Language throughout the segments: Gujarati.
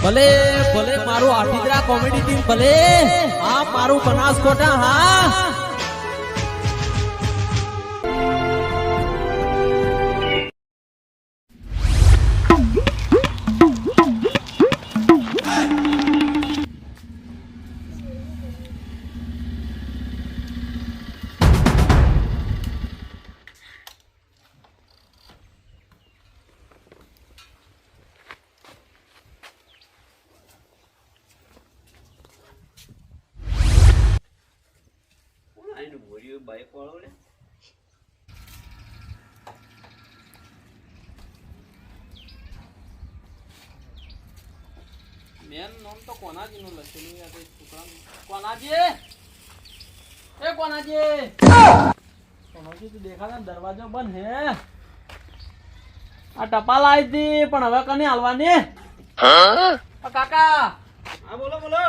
ભલે ભલે મારું આઠીદરા કોમેડી ટીમ ભલે હા મારું બનાસકોટા હા બાઈક વાળો લે મેન નામ તો કોનાજી નું લખેલું યાર એ છોકરાનું કોનાજી એ કોનાજી તો દેખાતા દરવાજો બંધ હે આ ટપાલ આવી હતી પણ હવે કને હાલવાની કાકા હા બોલો બોલો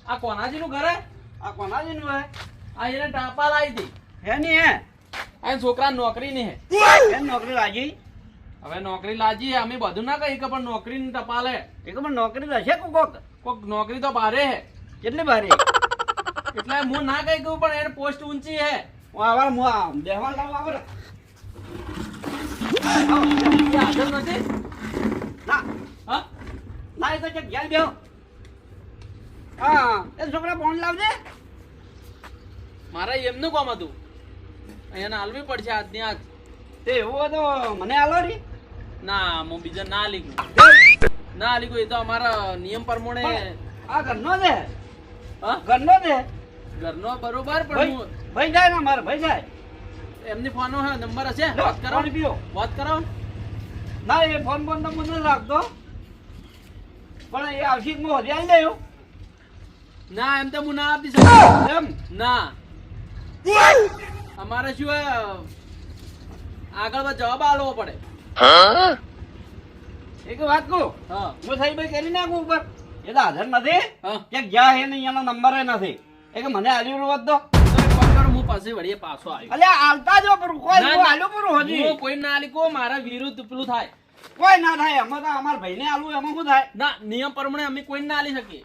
આ કોનાજી નું ઘર હે આ કોનાજી નું હે આ એને ટપાલ આવી હતી હે ની હે આ છોકરા નોકરી ની હે એમ નોકરી લાગી હવે નોકરી લાજી અમે બધું ના કહી કે પણ નોકરી ની ટપાલ હે એક પણ નોકરી હશે કોક નોકરી તો બારે હે કેટલી ભારે એટલે હું ના કહી ગયું પણ એને પોસ્ટ ઊંચી હે હું આવા હું આ દેવાલ લાવ આવર હાજર નથી ના હા ના એ તો ચક ગયા બેહો હા એ છોકરા ફોન લાવજે મારા એમનું કામ હતું એને હાલવી પડશે આજની આજ તે એવું તો મને આલો રી ના હું બીજા ના લીધું ના લીધું એ તો અમારા નિયમ પ્રમાણે આ ઘરનો છે હા ઘરનો છે ઘરનો બરોબર પણ ભાઈ હું ભાઈ જાય ને મારે ભાઈ જાય એમની ફોન નો નંબર હશે લો, વાત કરો પાણી પીઓ. વાત કરો ના એ ફોન તો મને રાખતો પણ એ આવશી હું હજી આવી જાય ના એમ તો હું ના આપી શકું એમ ના અમારે શું હે, આગળ જવાબ આલવો પડે એક વાત કહું હા હું સાહેબ કરી નાખું ઉપર એ તો હાજર નથી હા ક્યાંક જ્યાં હે નહીં એનો નંબર નથી એ કે મને આલ્યું હોત તો તો એક કામ કરો, હું પાછી વળીએ પાછો આવ્યો અલ્યા આલતા જો પર કોઈ ના, હું ના. આલ્યું પૂરું હજી હું કોઈ ના આલી કો મારા વિરુદ્ધ પેલું થાય કોઈ ના થાય એમાં તો અમારા ભાઈને આલું એમાં શું થાય ના નિયમ પ્રમાણે અમે કોઈ ના આલી શકીએ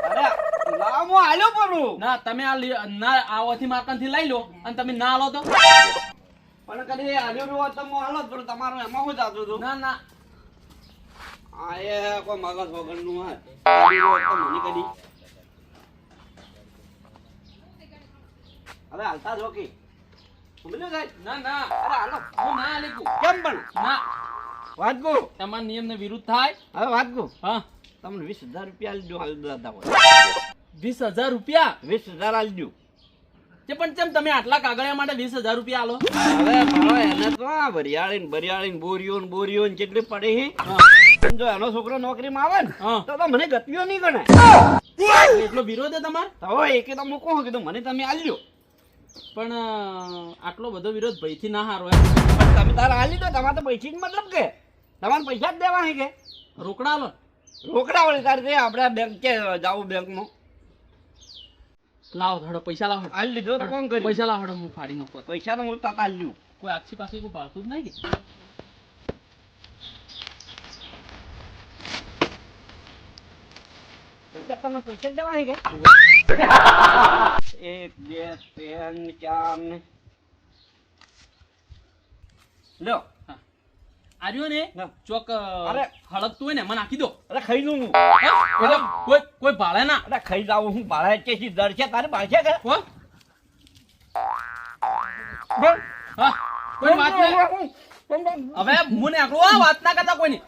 અરે લાવ હું આલ્યું પૂરું ના તમે આ ના આવથી માકન થી લઈ લો અને તમે ના આલો તો પણ કદી આલ્યું હોત તો હું હાલો જ પણ તમારું એમાં શું જાતું હતું ના ના આ એ કોઈ મગજ વગરનું હે આલ્યું હોત તો મને કદી હવે હાલતા જો કે સમજ્યો સાહેબ ના ના અરે હાલો હું ના આલી કુ કેમ પણ ના વાત કહું તમારા નિયમ ને વિરુદ્ધ થાય હવે વાત કહું હા તમને 20,000 રૂપિયા આલજો હાલ દાદા 20,000 રૂપિયા 20,000 આલજો તે પણ કેમ તમે આટલા કાગળિયા માટે 20,000 રૂપિયા આલો હવે મારો એને તો આ બરિયાળી બોરીઓ ને કેટલી પડે છે હા પણ જો એનો છોકરો નોકરીમાં આવે ને હા તો મને ગતિયો નહીં ગણાય એટલો વિરોધ હે તમાર તો એકે તો મૂકો કીધું મને તમે આલજો પણ આટલો બધો વિરોધ ભયથી ના હારો એમ પણ તમે તારા આલી દો તમારે તો પૈસા જ મતલબ કે તમારે પૈસા જ દેવા છે કે રોકડા આલો રોકડા વળી તારે તે આપણે બેંક કે જાવું બેંકમાં લાવો થોડો પૈસા લાવો આલી લીધો તો કોણ કરી પૈસા લાવો હું ફાડી નાખો પૈસા તો હું તાતા આલ્યું કોઈ આક્ષી પાસે કોઈ ભાળતું જ નહીં કે તમે પૈસા જ દેવા છે કે 1 2 3 4 ને લ્યો આર્યો ને ના. ચોક અરે. હળકતું હોય ને મને નાખી દો અરે ખાઈ લઉં હું એટલે કોઈ ભાળે ના અરે ખાઈ જાઉં હું ભાડા છે દર છે તારે ભાડે કે હો? હા કોઈ વાત નહીં હવે મને આકડો વાત ના કરતા કોઈ નહીં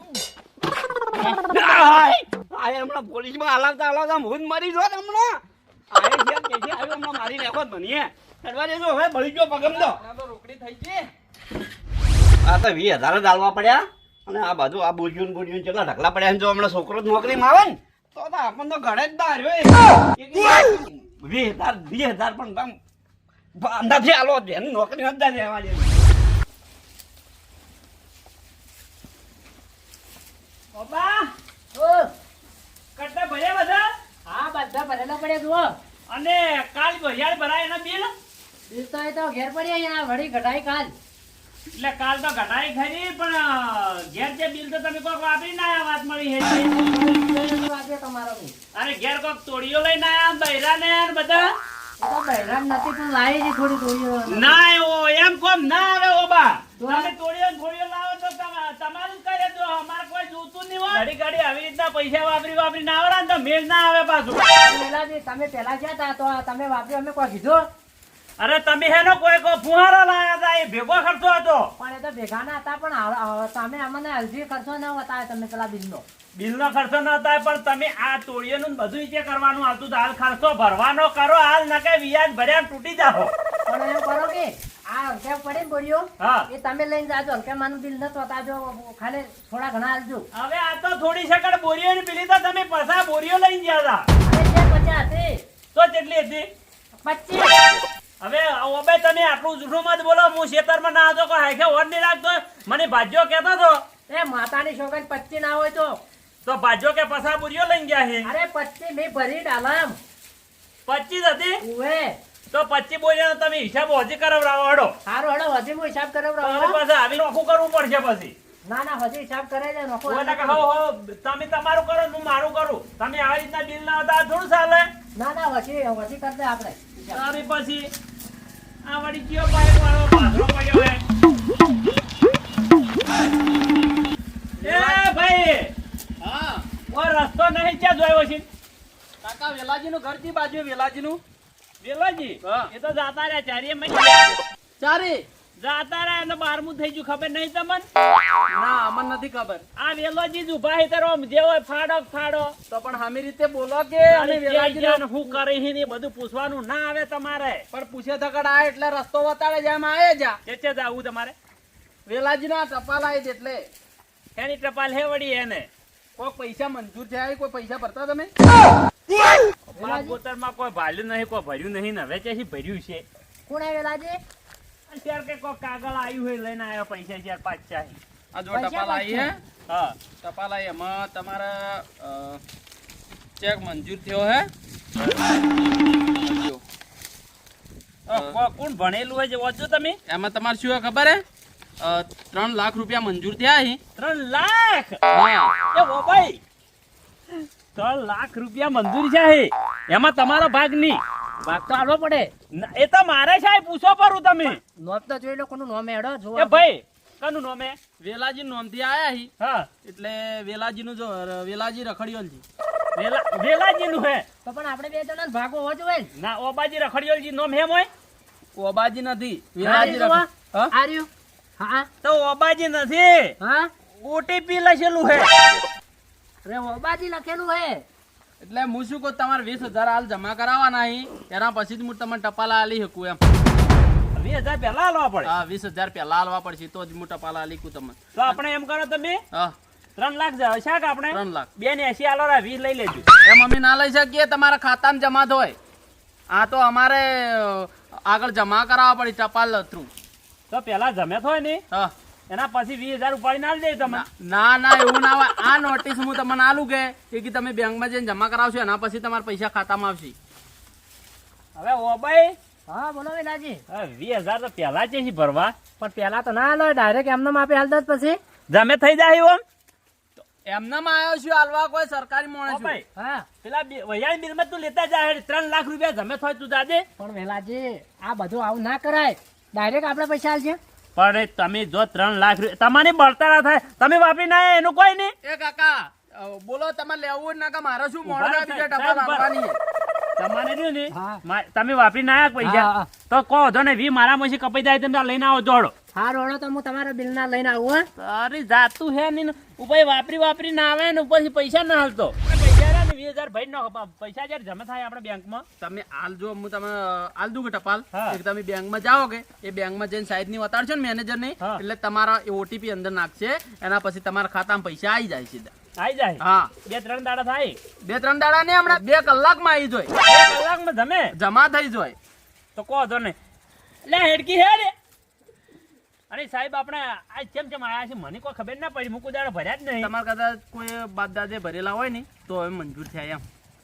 આ હમણાં પોલીસમાં હલાવતા હું જ મરી જો હમણાં આ છે કે છે આવ્યો હમણાં મારી નાખો જ બનીએ ચડવા દેજો હવે બળી ગયો પગમ તો આ તો રોકડી થઈ ગઈ આ તો 20,000 જ આલવા પડ્યા અને આ બધું આ બોજ્યું કેટલા ઢગલા પડ્યા ને જો હમણાં છોકરો જ નોકરીમાં આવે ને તો આપણને તો ઘરે જ દાર હોય 20,000 પણ આમ નથી આલો જેની નોકરી નથી દેવા દે બાબા કટ્ટા ભર્યા બધા હા બધા ભરેલા પડ્યા જુઓ અને કાલ ભરિયાળ ભરાય એના બિલ બિલ તો એ તો ઘેર પડ્યા અહીંયા વળી ઘટાઈ કાલ એટલે કાલ તો ઘટાઈ ખરી પણ ઘેર જે બિલ તો તમે કોઈ વાપરી ના વાત મળી હે છે તમારો બી. અરે ઘેર કોક તોડીઓ લઈને આયા બૈરા ને બધા એ તો બહેરાન નથી પણ લાવી છે થોડી થોડી. ના એવો એમ કોમ ના આવે ઓબા તો? તમે તોડીઓ લાવો તો તમારું જ કરે તો અમારે કોઈ જોતું નહીં હોય ઘડી આવી રીતના પૈસા વાપરી ના આવે ને તો મેળ ના આવે પાછું. પેલાજી તમે પેલા ગયા તા તો તમે વાપર્યો અમે કોઈ કીધું અરે તમે હેનો કોઈ ફુહારો લાયા હતા એ ભેગો ખર્ચો હતો પણ એ તો ભેગા ના હતા પણ તમે અમને હલજી ખર્ચો ન બતાવે તમે પેલા બિલનો. બિલનો ખર્ચો ન થાય પણ તમે આ તોડીઓનું બધું જે કરવાનું આવતું હાલ ખર્ચો ભરવાનો કરો હાલ ન કે વ્યાજ ભર્યા ને તૂટી જાઓ. પણ એમ કરો કે આ હલકે પડે ને બોલ્યો હા. એ તમે લઈને જાજો હલકે માનું બિલ ન બતાવજો ખાલી થોડા ઘણા હાલજો. હવે આ તો થોડી શકડ બોરીઓ ની પીલી તો તમે પસા બોરીઓ લઈને ગયા અને હતા જે 50 હતી તો કેટલી હતી 25. હવે ઓબે તમે આટલું જૂઠું મત બોલો હું ખેતરમાં ના હતો કોઈ હાઈખે ઓર નહીં રાખતો મને ભાજ્યો કહેતો હતો એ માતાની છોકરી 25 ના હોય તો ભાજ્યો કે પસા બોરીઓ લઈને ગયા છે અરે 25 મેં ભરી ડાલમ 25 હતી ઉવે તો 25 બોરીઓ તમે હિસાબ હજી કરાવડાવો હડો હારો હડો હજી હું હિસાબ તમારે કરાવડાવો. પાસે આવી નોખું કરવું પડશે પછી ના ના હજી હિસાબ કરે છે નોખો. ઓલા કે હો તમે તમારું કરો હું મારું કરું તમે આવી રીતના બિલ ના હતા થોડું ચાલે ના ના હજી કરજે આપણે હિસાબ. તારી પછી આ વળી કયો બાઈક વાળો પાથરો પડ્યો હે એ ભાઈ હા ઓ રસ્તો નહીં ક્યાં જોયો છે કાકા વેલાજીનું ઘર જી બાજુ વેલાજીનું વેલાજી હા. એ તો જાતા રહ્યા ચારીએ મહિને ચારે જાતા રહ્યા એટલે 12મું થઈ ગયું ખબર નહીં તમને ના અમને નથી ખબર. આ વેલોજી જ ઉભા હે તારો જેવો ફાડો ફાડો તો પણ હામી રીતે બોલો કે અમે વેલાજીનું હું કરી હી ને બધું પૂછવાનું ના આવે તમારે પણ પૂછે ધકડ આ એટલે રસ્તો બતાડે છે એમ આયે જા ચેચે જાવું તમારે વેલાજીનો આ ટપાલ આય છે એટલે એની ટપાલ હે વળી એને કોઈ પૈસા મંજૂર થયા કોઈ પૈસા ભરતા તમે બાપ બોતરમાં કોઈ ભાલ્યું નહીં કોઈ ભર્યું નહીં ને હવે ક્યાંથી ભર્યું છે કોણ આવેલા છે? અત્યારે કે કોઈ કાગળ આવ્યું હોય લઈને આવ્યો પૈસા ચાર પાંચ ચાહી આ જો પૈસા ટપાલ આવી હે હા ટપાલ આવી એમાં તમારા ચેક મંજૂર થયો હે જો. કોણ ભણેલું હોય છે વાંચો તમે એમાં તમારે શું હે ખબર હે 3 લાખ રૂપિયા મંજૂર થયા હે 3 લાખ હા. એ ઓ ભાઈ 3 લાખ રૂપિયા મંજૂરી છે હે એમાં તમારો ભાગ નહીં ભાગ તો આલવો પડે. એ તો મારે છે પૂછો પરું તમે નોમ તો જોઈ લો કોનું નોમ હેડો જો. એ ભાઈ કનું નોમે વેલાજી નોમથી આયા હી હા એટલે વેલાજીનું જો વેલાજી રખડિયોલ છે વેલાજી નું હે તો પણ આપણે બે જણા ભાગ હોવો જોઈએ ને. ના ઓબાજી રખડિયોલજી નોમ હેમ હોય ઓબાજી નથી આ વેલાજી રહ્યું રખ જોવા? હા? આ રહ્યું. હા તો ઓબાજી નથી હા ઓટીપી લખેલું હે અરે ઓબાજી લખેલું હે. એટલે હું શું કહું તમારે 20,000 હાલ જમા કરાવવાના હી એના પછી જ હું તમને ટપાલા આલી શકું એમ 20,000 પહેલા આલવા પડે હા 20,000 પહેલા આલવા પડશે તો જ હું ટપાલા આલી કું તમને તો આપણે એમ કરો તમે હા 3 લાખ જાય શાક આપણે 3 લાખ 280 આલો 20 લઈ લેજો એમ અમે ના લઈ શકીએ તમારા ખાતામાં જમા થાય આ તો અમારે આગળ જમા કરાવવા પડે ટપાલ થ્રુ તો પેલા જમે હોય ને હા એના પછી 20,000 ઉપાડીને આલી દે તમે ના ના એવું ના હોય આ નોટિસ હું તમને આલું કે તમે બેંકમાં જઈને જમા કરાવશો એના પછી તમારા પૈસા ખાતામાં આવશે હવે ઓબાઈ હા બોલો વેલાજી. 20,000 તો પેલા છે ભરવા પણ પેલા તો ના લો ડાયરેક્ટ એમને માપે હાલ દો પછી. જમે થઈ જાય ઓમ એમનામાં આવ્યો છું હાલવા કોઈ સરકારી માણસ છું. ઓબાઈ હા પેલા વૈયાળી બિલમાં તું લેતા જાય 3 લાખ રૂપિયા જમે થાય તું જાજે પણ વેલાજી આ બધું આવું ના કરાય. ડાયરેક્ટ આપણે પૈસા આલજે. પણ તમે જો 3 લાખ રૂપિયા તમારી બળતરા થાય તમે વાપરી ના એનું કોઈ નહીં એ કાકા બોલો તમારે લેવું જ ના કે મારે શું મોડું ઉભા બીજા સાહેબ, ટપાલ ઉભા. આપવાની છે. તમારે રહ્યું ને હા. તમે વાપરી ના આયા હા, પૈસા હા. તો કહો તો ને વી મારા પછી કપાઈ જાય તમે લઈને આવો દોડો હા રોડો તો હું તમારા બિલ ના લઈને આવું હો. તારી જાતું હે ને ઉપર વાપરી ના આવે ને ઉપરથી પૈસા ના હાલતો પૈસા રહ્યા ને 20,000 ભરી નાખો પૈસા જયારે જમા થાય આપણે બેંકમાં તમે હાલ જો હું તમે હાલ દઉં કે ટપાલ હા. એક તમે બેંકમાં જાઓ કે એ બેંકમાં જઈને સાઈડ ની વતાડશો ને મેનેજર ની હા. એટલે તમારા એ ઓટીપી અંદર નાખશે એના પછી તમારા ખાતામાં પૈસા આવી જાય સીધા આવી જાય હા 2-3 દાડા થાય 2-3 દાડા ને હમણાં 2 કલાકમાં આવી જોય 2 કલાકમાં જમે જમા થઈ જોય તો કહો તો ને લે હેડકી હે રે અરે સાહેબ આપણે આ કેમ આયા છે મને કોઈ ખબર ના પડી મુકુ દાડા ભર્યા જ નહીં તમારા કદાચ કોઈ બાપ દાદે ભરેલા હોય ને તો હવે મંજૂર થયા એમ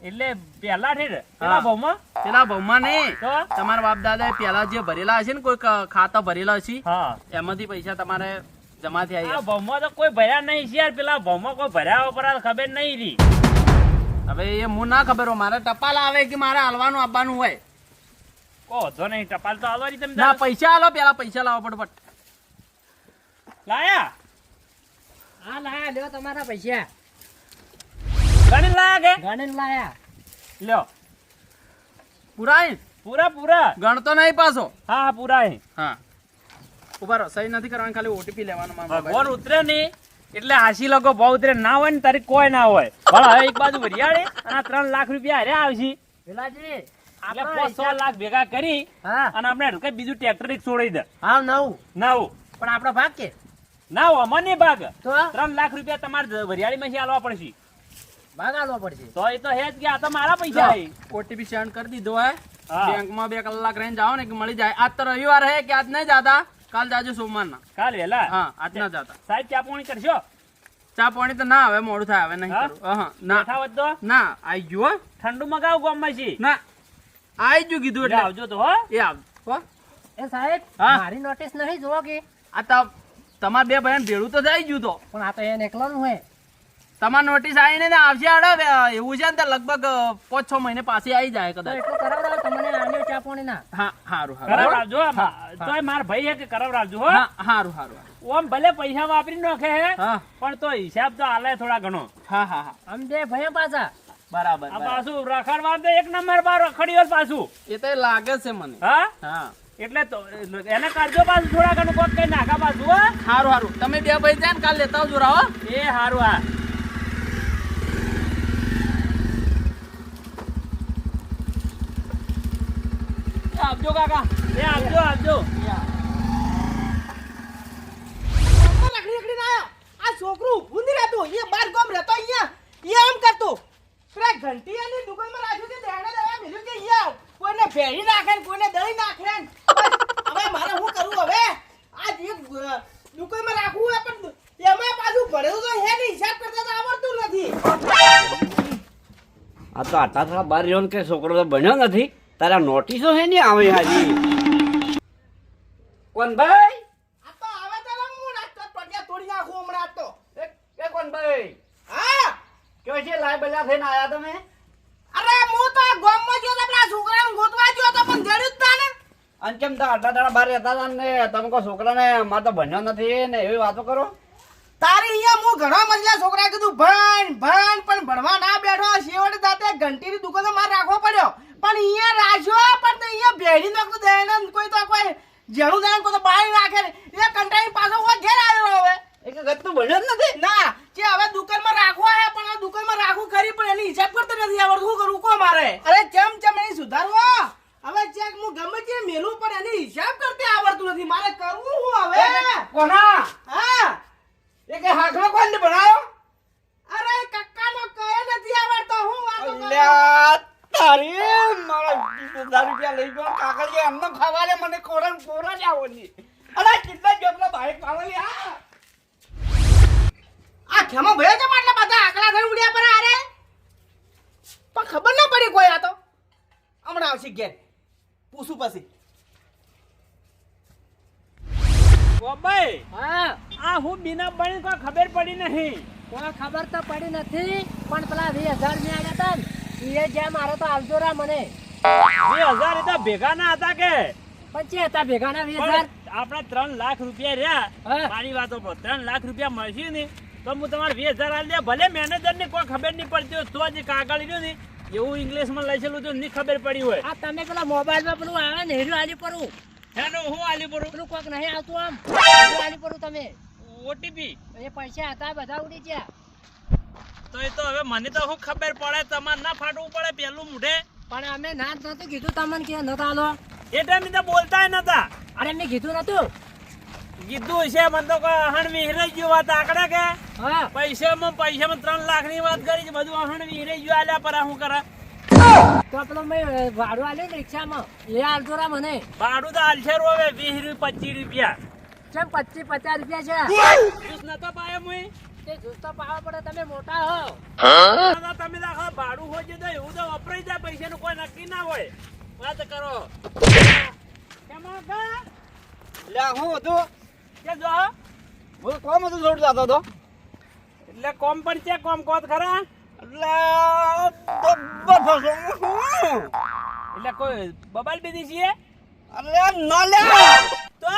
એટલે પહેલા થી હા. પેલા ભાવમાં પેલા ભાવમાં નહીં તો તમારા બાપ દાદા પેલા જે ભરેલા હશે ને કોઈ ખાતા ભરેલા હશે હા એમાંથી પૈસા તમારે જમા થયા આ ભાવમાં તો કોઈ ભર્યા નહીં છે યાર પેલા ભાવમાં કોઈ ભર્યા ઉપર ખબર નહીં રહી હવે એ હું ના ખબર હોય, મારે ટપાલ આવે કે મારે હાલવાનું આપવાનું હોય. કો વાંધો નહીં, ટપાલ તો આવવાની તમે ના પૈસા હાલો, પેલા પૈસા લાવો ફટફટ. લાયા હા લાયા, લ્યો તમારા પૈસા. ગણી લાયા કે ગણીને લાયા. લ્યો પૂરા હે? પૂરા પૂરા. ગણતો નહીં પાછો. હા હા પૂરા હે. હા ઉભા રહો, સહી નથી કરવાની, ખાલી ઓટીપી લેવાનો મારા ભગવાન મોબાઈલ. ઉતરે નહીં એટલે હાસી લોકો બહુ ઉતરે ના હોય ને તારી કોઈ ના હોય. પણ હવે એક બાજુ વરિયાળી અને આ 3 લાખ રૂપિયા હારે આવશે પેલાજી એટલે આપણો 500 લાખ ભેગા કરી હા અને આપણે કઈ બીજું ટ્રેક્ટર એક છોડી દે. હા નવું. ના પણ આપણો ભાગ કે ના અમને ભાગ તો 3 લાખ રૂપિયા તમારે વરિયાળી માંથી આલવા પડશે. ભાગ આલવો પડશે. તો એ તો હે જ કે આ તો મારા પૈસા હે. ઓટીપી સેન્ડ કરી દીધો હે. હા. બેંકમાં 2 કલાક રહીને જાઓ ને કે મળી જાય. આજ તો રવિવાર હે કે આજ નહીં જાતા, કાલ જાજો સોમવારના. કાલ વેલા હા આજ ના જાતા. સાહેબ ચા પાણી કરશો? ચા પાણી તો ના, હવે મોડું થાય, હવે નહીં હા? કરું. હા ના બેઠા હોત તો ના આઈ ગયું હો. ઠંડુ મગાવ ગામમાં છે. ના આઈ ગયું કીધું એટલે એટલે આવજો તો હો. એ આવ હો. એ સાહેબ હા. મારી નોટિસ નહીં જોવો કે આ તો તમાર 2 ભાઈઓને ભેળું તો થઈ ગયું તો. પણ આ તો એને એકલાનું હોય. તમાર નોટિસ આવીને ને આવશે આડે એવું છે ને તો લગભગ 5-6 મહિને પાછી આવી જાય તો કદાચ. એટલું કરાવડાવો તમને આલ્યો ચા પાણી ના. હા હારું હારું કરાવડાવજો. હા. તોય માર ભાઈ હે કે કરાવડાવજો હો. હા હારું હારું ઓમ ભલે પૈસા વાપરી નાખે હે હા પણ તો હિસાબ તો આલે થોડા ઘણો. હા હા હા આમ બે ભાઈઓ પાછા. બરાબર આ બરાબર. પાછું રખડવા તો એક નંબર બાર રખડ્યો પાછું. એ તો લાગે છે મને. હા હા એટલે તો એને કરજો પાછું થોડા ઘણું કોક કઈ નાખા પાછું હો. હારું હારું તમે 2 ભાઈ જાય ને કાલ લેતા આવજો રાવો. એ હારું હા. આપજો કાકા. એ આપજો આપજો. આ છોકરું ઊભું નહીં રહેતું, એ બાર ગામ રહેતો અહીંયા એ આમ કરતો પેલા ઘંટિયાની દુકાનમાં રાખ્યું છે દેણા દેવા મિલ્યું કે અહીંયા કોઈને ભેળી નાખે ને કોઈને દહીં નાખે ને બસ. હવે મારે શું કરવું હવે? આ જે દુકાનમાં રાખવું હોય પણ એમાં પાછું ભરેલું તો હે ને, હિસાબ કરતા તો આવડતું નથી. આ તો આટલા થોડા બહાર રહ્યો ને કે છોકરો તો બન્યો નથી, તારા નોટિસો છે ને આવે હાજી. કોણ ભાઈ? આ તો આવે તો હું નાખતો પટિયા તોડી નાખું હમણાં આ તો. એ કોણ ભાઈ? હા કયો છે લાય બજા થઈને આયા તમે? અરે હું તો ગામમાં ગયો તો પેલા છોકરાને ગોતવા ગયો તો પણ જડ્યું જ તા ને. અને કેમ તો આટલા દાડા બહાર રહેતા હતા ને તમે કહો છોકરાને મારે તો ભણ્યો નથી ને એવી વાતો કરો? તારી અહીંયા હું ઘણા મજલા છોકરા કીધું ભણ ભણ પણ ભણવા ના બેઠો, છેવટે જાતે ઘંટીની દુકાને મારે રાખવો પડ્યો. પણ અહીંયા રાખ્યો પણ તો અહીંયા ભેડી નાખતું દેણે કોઈ તો કોઈ જેણું દેણે કોઈ તો બાળી નાખે ને એ કંટાળી પાછો કોઈ ઘેર આવ્યો હવે. એક ગતું ભણ્યો જ નથી. ના જે હવે દુકાનમાં રાખવા હે પણ આ દુકાનમાં રાખવું ખરી પણ એની હિસાબ કરતો નથી આવડતું. શું કરવું કો મારે? અરે કેમ એની સુધારવો? હવે ચેક હું ગમે તે મેલું પણ એની હિસાબ કરતે આવડતું નથી. મારે કરવું શું હવે? કોના? હા એ કે હાકલો કોણ બનાયો? અરે કક્કાનો કયો નથી આવડતો. હું વાતો કરું? અલ્યા તારી મારા 10 રૂપિયા લઈ ગયો કાકડીએ અમને ખાવાલે મને કોરન કોરા જ આવની. અરે કેટલા જોપલા બાઈક પાવલી આ. આ ખેમો ભયો છે માટલા બધા આકડા થઈ ઉડ્યા પર આરે પણ ખબર ના પડી કોઈ. આ તો હમણાં આવશે ઘેર પૂછું પછી. ભાઈ હા આ હું બીના બની કોઈ ખબર પડી નહીં. કોઈ ખબર તો પડી નથી પણ પેલા 20,000 ને આવ્યા હતા ને એ જ્યાં મારે તો આલજો રા મને. 20,000 એ તો ભેગા ના હતા કે પણ ચે હતા ભેગાના 20,000? પણ આપણે 3 લાખ રૂપિયા રહ્યા. હા. મારી વાતો પર 3 લાખ રૂપિયા મળશે ને તો હું તમારે 20,000 આલી દે. ભલે મેનેજર ને કોઈ ખબર નહીં પડતી હોય તો જ કાગળ રહ્યું ને એવું ઇંગ્લિશમાં લખેલું તો નહીં ખબર પડી હોય. આ તમે પેલા મોબાઈલમાં પેલું આવે ને હેર્યું આલી પરું એનું હું આલી પડું પેલું કોક નહીં આવતું આમ હેર્યું આલી પરું તમે. ઓટીપી એ પૈસા હતા બધા ઉડી ગયા. તો એ તો હવે મને તો શું ખબર પડે, તમારે ના ફાટવું પડે પેલું મુઢે. પણ અમે ના જ નતું કીધું તમને કે નતા આલો. એ ટાઈમે તો બોલતા નતા. અરે મેં કીધું નતું. કીધું છે મને તો અહણ વિહરાઈ ગયું વાત આકડે કે હા પૈસામાં 3 લાખ ની વાત કરી છે. બધું અહણ વિહરાઈ ગયું આલ્યા પર શું કરે? તો પેલો મેં ભાડું આલ્યું ને રિક્ષામાં એ આલજો રા મને. ભાડું તો આલશે રોવે 20 25 રૂપિયા. કેમ 25-50 રૂપિયા છે? જૂસ નતો પાયો મુઈ. તે જૂસ તો પાવા પડે, તમે મોટા હો. તમે દાખલા ભાડું હોય છે તો એવું તો વપરાઈ જાય, પૈસાનું કોઈ નક્કી ના હોય. વાત કરો કેમાં કા અલ્યા હું હતું કે જો હું કોમ હતું જોડ જતો હતો. એટલે કોમ પણ છે કોમ કોત ખરા. એટલે બબ્બર ફસવાનું. એટલે કોઈ બબાલ બેધી છીએ અરે ના લ્યા. તો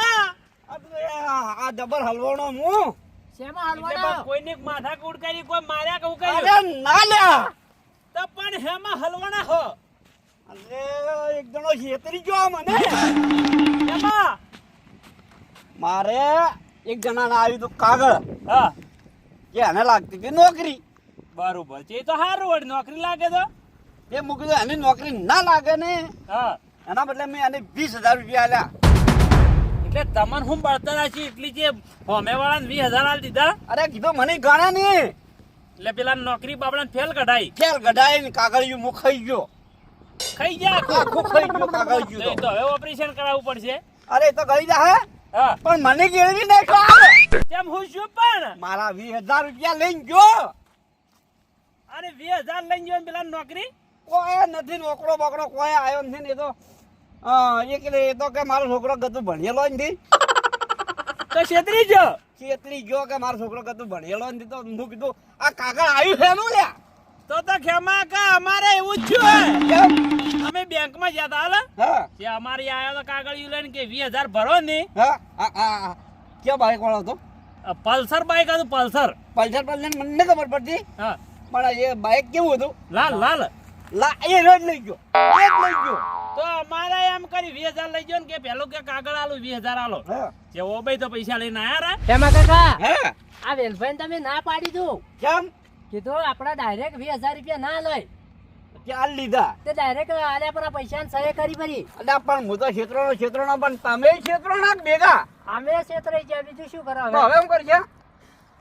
અરે આ જબર હલવાનો હું. શેમાં એટલે હલવાના પણ કોઈની માથા કૂટ કરી કોઈ માર્યા કે ઉકાઈ અરે ના લ્યા. તો પણ હેમાં હલવાના હો અરે એક જણો છેતરી ગયો મને. એમાં મારે એક જણાને આવ્યું હતું કાગળ હા કે એને લાગતી હતી નોકરી. બરોબર છે એ તો સારું વળી નોકરી લાગે તો એ મૂકી દો, એની નોકરી ના લાગે ને હા એના બદલે મેં એને 20,000 રૂપિયા આલ્યા. એટલે તમને હું બળતર છે એટલી જે હોમે વાળાને 20,000 આલ દીધા અરે કીધું મને ગણા નહીં. એટલે પેલા નોકરી બાપડાને ફેલ કઢાઈ ખેલ ગઢાઈ ને કાગળિયું મું ખાઈ ગયો. ખાઈ ગયા આખું ખાઈ ગયો કાગળિયું નહીં તો. તો હવે ઓપરેશન કરાવવું પડશે અરે એ તો ગળી જા હા પણ મને કેળવી નહીં ખાવે. કેમ હું શું પણ મારા 20,000 રૂપિયા લઈને ગયો. અરે 20,000 લઈને ગયો ને પેલા નોકરી કોઈ નથી નોકરો બોકરો કોઈ આવ્યો નથી ને એ તો એ તો કે મારો છોકરો ગતું ભણેલો નથી. તો છેતરી જો ચેતરી ગયો કે મારો છોકરો ગતું ભણેલો નથી. તો હું કીધું આ કાગળ આવ્યું છે એનું લ્યા. તો ખેમા કા અમારે એવું જ થયું કેમ? અમે બેંકમાં ગયા હતા હાલ હા કે અમારી આયો તો કાગળિયું લઈને કે 20,000 ભરો ને હા હા ક્યાં બાઈક વાળો હતો? પલ્સર બાઈક હતું પલ્સર પલ્સર પર મને નથી ખબર પડતી હા પણ એ બાઈક કેવું હતું? લાલ લાલ લા એ રોજ લઈ ગયો. એ જ લઈ ગયો. તો અમારે એમ કરી 20,000 લઈ ગયો ને કે પેલું કે કાગળ આલો 20,000 આલો હા જે ઓબઈ તો પૈસા લઈને આયા રા શેમાં કાકા હા આ વેલભાઈ તમે ના પાડી દઉં કેમ? કીધું આપડા ડાયરેક્ટ 20,000 રૂપિયા ના લઈ ક્યાં લીધા? તે ડાયરેક્ટ આલ્યા પર પૈસા સહી કરી ભરી અલ્યા પણ હું તો ક્ષેત્રનો પણ તમે ક્ષેત્રોના જ ભેગા. અમે છેતરાઈ ગયા બીજું શું કરો તો હવે એમ કરશે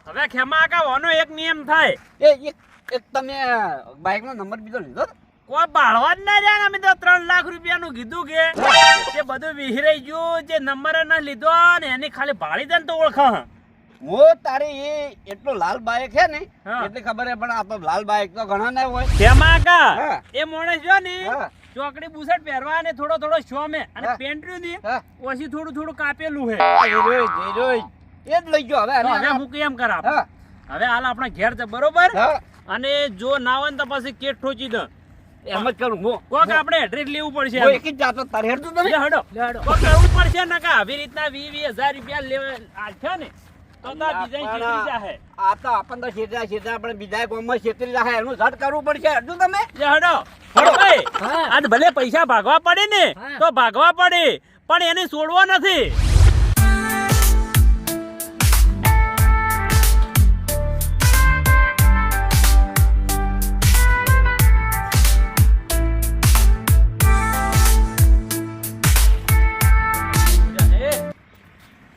હવે ખેમા કા વાનો એક નિયમ થાય એક તમે બાઈક નો નંબર બીજો લીધો? કોઈ બાળવા જ ના રહ્યા ને અમે તો 3 લાખ રૂપિયાનું કીધું કે તે બધું વિહરાઈ ગયું જે નંબર ના લીધો ને એની ખાલી ભાળી દે ને તો ઓળખા હું તારી એ એટલો લાલ બાઈક છે ને હા. એટલી ખબર હે પણ આ તો લાલ બાઈક તો ઘણા ના હોય. ખેમા કા હા. એ માણસ જો ને હા. ચોકડી બુશર્ટ પહેરવા અને થોડો શોમે અને હા. પેન્ટ રહ્યું ને હા. ઓછી થોડું કાપેલું હે એ રોજ એ જ લઈ ગયો હવે તો એને. હવે હું કેમ કરા હા હવે હાલ આપણા ઘેર છે બરોબર હા અને જો ના હોય ને તો પછી કેટ ઠોચી દે એમ જ કરું હું. કોક આપણે એડ્રેસ લેવું પડશે હું એક જ જાતો તારે હેડતું તમે. લે હડો કોક કરવું પડશે ને કે આવી રીતના 20,000 રૂપિયા લેવા આછા ને તો તાર બીજા છેતરી જાહે આ તો આપણને તો છેતરા આપણે બીજા ગામમાં છેતરી જાય એનું ઝટ કરવું પડશે હેડતું તમે. લે હડો ભાઈ હા. આજ ભલે પૈસા ભાગવા પડે ને હા. તો ભાગવા પડે પણ એને છોડવો નથી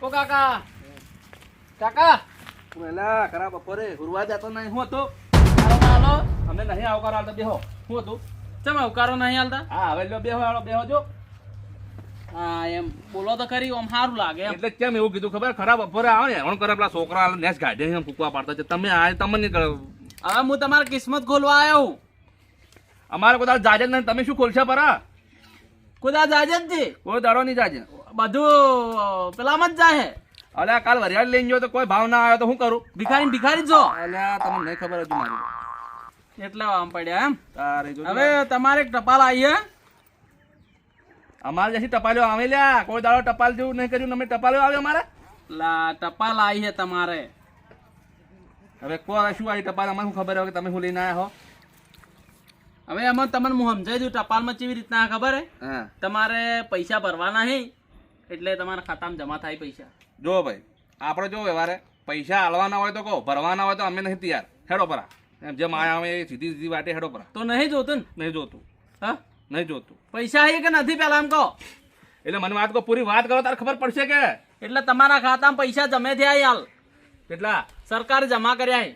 ઓ કાકા કાકા પેલા ખરા બપોરે હુરવા જતો નહીં હું હતું હાલો હાલો અમે નહીં આવકારો હાલતા બેહો હું હતું ચમ અવકારો નહીં હાલતા હા હવે લો બેહો હાલો બેહો જો હા એમ બોલો તો ખરી આમ સારું લાગે એમ એટલે કેમ એવું કીધું ખબર ખરા બપોરે આવે ને એવણ કરે પેલા છોકરા નેસ ગાડે એમ ફૂકવા પાડતા છે તમે આ તમને નહીં કરો હવે હું તમારી કિસ્મત ખોલવા આવ્યો હું અમારે કોઈ દાડો જાજે જ નહીં તમે શું ખોલશો પરા કુદા જાજે જ છે કોઈ દાડો નહીં જાજે બધું પેલામાં જ જાય અલ્યા કાલ વરિયાળ લઈને ગયો તો કોઈ ભાવ ના આવ્યો તો શું કરું ભિખારી જ જો અલ્યા તમને નહીં ખબર હજુ મારી એટલા આમ પડ્યા એમ તારે જો હવે તમારે એક ટપાલ આવી હે અમારે જશે ટપાલ્યો આવે લ્યા કોઈ દાડો ટપાલ જેવું નહીં કર્યું અમે ટપાલ્યો આવે અમારે લા ટપાલ આવી હે તમારે હવે કોઈ શું આવી ટપાલ અમારે શું ખબર હોય કે તમે શું લઈને આવ્યા હો હવે એમાં તમને હું સમજાઈ દઉં ટપાલમાં કેવી રીતના ખબર હે હા તમારે પૈસા ભરવાના હે એટલે તમારા ખાતામાં જમા થાય પૈસા જો ભાઈ આપણે જો વ્યવહારે પૈસા આલવાના હોય તો કહો ભરવાના હોય તો અમે નથી તૈયાર હેડો પરા એમ જેમ આયા અમે સીધી સીધી વાટે હેડો પરા તો નહીં જોતું ને નહીં જોતું હા નહીં જોતું પૈસા હે કે નથી પેલા એમ કહો એટલે મને વાત કહો પૂરી વાત કરો તારે ખબર પડશે કે એટલે તમારા ખાતામાં પૈસા જમે થયા હાલ કેટલા સરકારે જમા કર્યા હે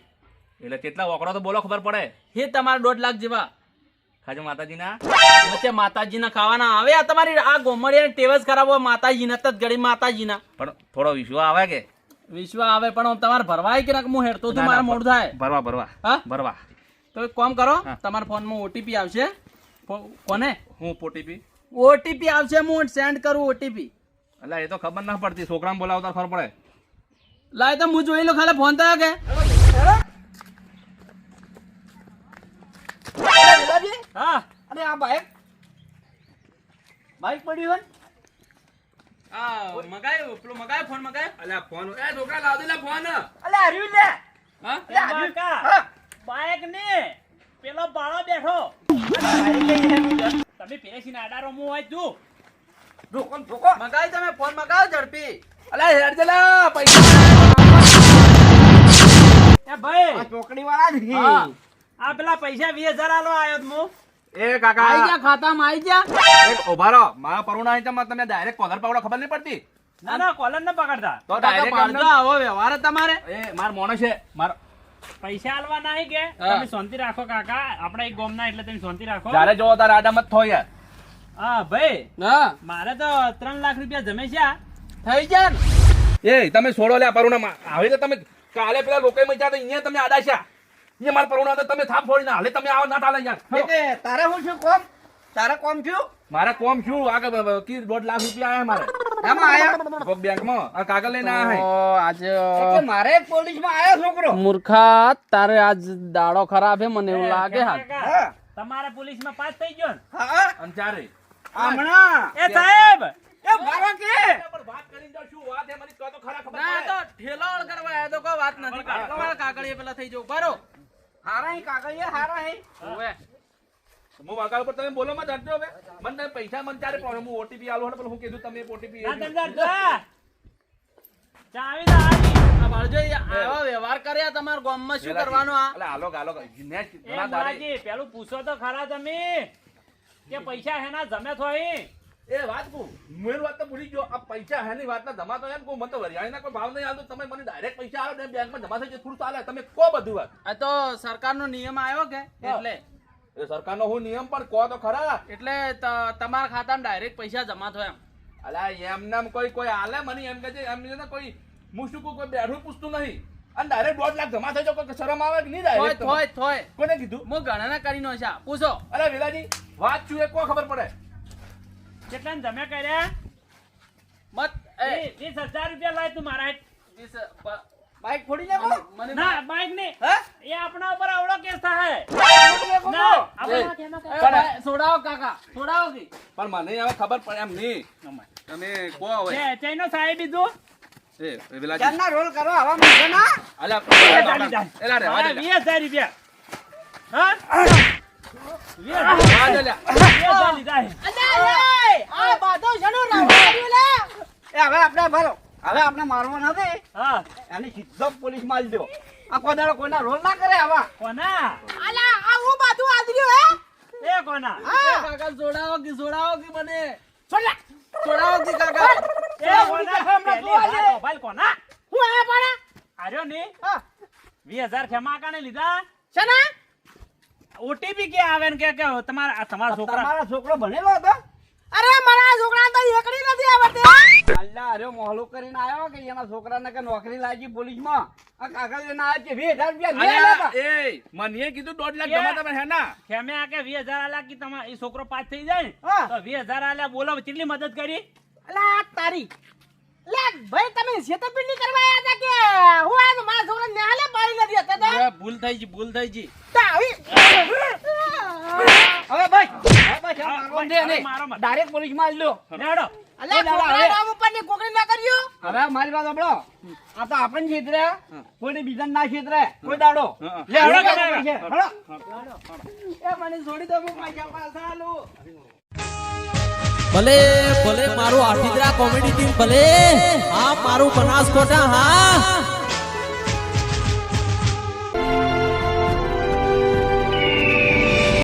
એટલે કેટલા વકડો તો બોલો ખબર પડે એ તમારા 1.5 લાખ જેવા ખાજો માતાજીના વચ્ચે માતાજીના ખાવાના આવે આ તમારી આ ગોમડિયાની ટેવ જ ખરાબ હોય માતાજીના તત ગળી માતાજીના પણ થોડો વિશ્વાસ આવે કે વિશ્વ આવે પણ તમારે ભરવાય કે ના હું હેડતો તું મારા મોડ થાય ભરવા ભરવા હા ભરવા તો એક કામ કરો હા. તમારા ફોનમાં ઓટીપી આવશે કોને હું પોટીપી ઓટીપી આવશે હું સેન્ડ કરું ઓટીપી એટલે એ તો ખબર ના પડતી છોકરાને બોલાવતા ખબર પડે લાય તો હું જોઈ લો ખાલી ફોન થયો કે આ બાઈક પડ્યું હોય આ મગાયો પેલો મગાયો ફોન મગાયો અલ્યા ફોન એ છોકરા લાવ દે લે ફોન અલે હર્યું લે હા અલે હર્યું કાકા બાઈક ને પેલો બાળો બેઠો તમે પેલેથી આડા રમવું હોય તું ઠોકો મગાય તમે ફોન મગાવો ઝડપી અલ્યા હેડ દે લે પૈસા એ ભાઈ આ ચોકડી વાળા હા આ પેલા પૈસા 20000 આલો આયો તો હું એ કાકા આઈ જા ખાતામાં આઈ જા એક ઉભા રહો મારા પરુણા અહીં તમે તમને ડાયરેક્ટ કોલર પાવડો ખબર નહીં પડતી ના કોલર ન પકડતા તો કાકા ડાયરેક્ટ પાડજો આવો વ્યવહાર જ તમારે એ માર મોણો છે માર પૈસા આલવા નહીં કે હા. તમે શાંતિ રાખો કાકા આપણે એક ગોમના એટલે તમે શાંતિ રાખો જ્યારે જોવો તારે આડા મત થો યાર હા ભાઈ હા મારે તો 3 લાખ રૂપિયા જમે છે થઈ જા ને એ તમે છોડો લે પરુણા હવે તો તમે કાલે પેલા લોકોએ મજા તો અહીંયા તમે આડા છે અહીંયા મારા પરુણા તો તમે થાપ ફોડી ના હાલે તમે આવો ના ચાલે યાર એટલે તારે શું શું કોમ તારે કોમ છું મારા કોમ શું આગળ કી 1.5 લાખ રૂપિયા આયા મારે એમાં આયા કોક બેંકમાં આ કાગળ લઈને આયા ઓ, આજે એટલે મારે પોલીસમાં આયો છોકરો મૂર્ખા તારે આજ દાડો ખરાબ હે મને એવું લાગે હાથ કાકા, હા. તમારે પોલીસમાં પાસ થઈ ગયો ને હા અને ચારે હમણાં એ સાહેબ એ મારો કે પણ વાત કરીને જાઓ શું વાત હે મને કહો તો ખરા ખબર ના પડે. તો ઠેલો કરવા આયો તો કોઈ વાત નથી તમારા કાગળિયે પેલા થઈ જવું બરો હારા હે કાગળિયા હારા હે ઓવે હું વાગા ઉપર તમે બોલો માં ડરજો હવે મને તમે પૈસા મને ચારે પ્રોબ્લેમ હું ઓટીપી આલો પણ હું કીધું તમે ઓટીપી ના ધંધા જા ચાવી ના આવી આ બાળજો આવા વ્યવહાર કર્યા તમારા ગામમાં શું કરવાનું આ અલે આલો ગાલો મેચ એ ઘણા દાડે મોરાજી પેલું પૂછો તો ખરા તમે કે પૈસા હેના જમે થોઈ એ વાત કહું મેન વાત તો ભૂલી ગયો આ પૈસા હેની વાત ના જમા તો એમ કહું મને તો વરિયાળીના કોઈ ભાવ નહીં આવતો તમે મને ડાયરેક્ટ પૈસા આલો ને બેંકમાં જમા થઈ જાય થોડું ચાલે તમે કો બધું વાત આ તો સરકારનો નિયમ આવ્યો કે એટલે એ સરકારનો હું નિયમ પણ કહો તો ખરા એટલે તમારા ખાતામાં ડાયરેક્ટ પૈસા જમા થાય એમ અલા એમનામ કોઈ આલે મને એમ કે છે એમ છે ને કોઈ મુસ્તુકો કોઈ બેઠું પૂછતું નહીં અને ડાયરેક્ટ 1.5 લાખ જમા થઈ જાય કોઈ શરમ આવે કે નહીં થોય ડાયરેક્ટ થોય થોય કોને કીધું હું ગણના કરીને છે પૂછો અરે વેલાજી વાત શું એ કો ખબર પડે કેટલા જમે કર્યા મત એ 20000 રૂપિયા લાય તું મારા હેઠ. બાઈક ફોડી નાખો મને ના બાઈક ને હે એ આપણા ઉપર આવડો કેસ થાય ફોડી નાખો ના એ, આપણે છોડાવો કાકા છોડાવો કે પણ મને હવે ખબર પડે એમ નહીં તમે કો હવે છે ચૈનો સાહેબ દીધું એ વેલાજી ચારના રોલ કરો આવા માંગે ના અલા એલા રે મારા વાડે 20000 રૂપિયા હા 20000 વાડે લે 20000 લીધા છે. આ બાધો શેનો રાવડ્યું લે એ હવે આપણે ભરો હવે આપણે મારવા નથી હા એને સીધો પોલીસ માં દો આ કોદાળો કોઈના રોલ ના કરે આવા કોના અલા આ હું બાધું આદર્યું હે એ કોના કાકા છોડાવો કે મને છોડલા છોડાવો કે કાકા એ કોના પહેલી વાત મોબાઈલ કોના હું આ પાડા આર્યો ને હા 20000 ખેમા કાને લીધા શેના ઓટીપી કે આવે ને કે તમારા છોકરા તમારો છોકરો ભણેલો હતો અરે મારા છોકરાને તો એકડી નથી આવડતી અલ્લા અરે મોહલો કરીને આવ્યો કે એના છોકરાને કે નોકરી લાગી પોલીસમાં આ કાગળ લઈને આવ્યો છે 20000 રૂપિયા નહીં અલ્યા, આલ્યા એ મને કીધું 1.5 લાખ જમા તમે હેના ખેમે આ કે 20000 આલ્યા કે તમાર એ છોકરો પાસ થઈ જાય ને હા. તો 20000 આલ્યા બોલો કેટલી મદદ કરી અલા તારી લે ભાઈ તમે છેતરપિંડી કરવા આવ્યા હતા કે હું આ તો મારા છોકરાને નેહાલે બાળી નથી હતા તો એ ભૂલ થઈ ગઈ તાવી હવે ભાઈ હવે હા, મારવા દે હવે નહીં મારો મત. ડાયરેક્ટ પોલીસમાં લ્યો લેડો અલા છોકરા નામ ઉપર ની કોકરી ના કર્યો હવે મારી વાત સાંભળો આ તો આપણને છેતરે કોઈને બીજાને ના છેતરે કોઈ દાડો હા. લે હળો હળો, કાકા હળો. છે હળો એ મને છોડી દો હું પૈસા પાછા આલું ભલે ભલે મારું આઠીદરા કોમેડી ટીમ ભલે આ મારું બનાસકોટા હા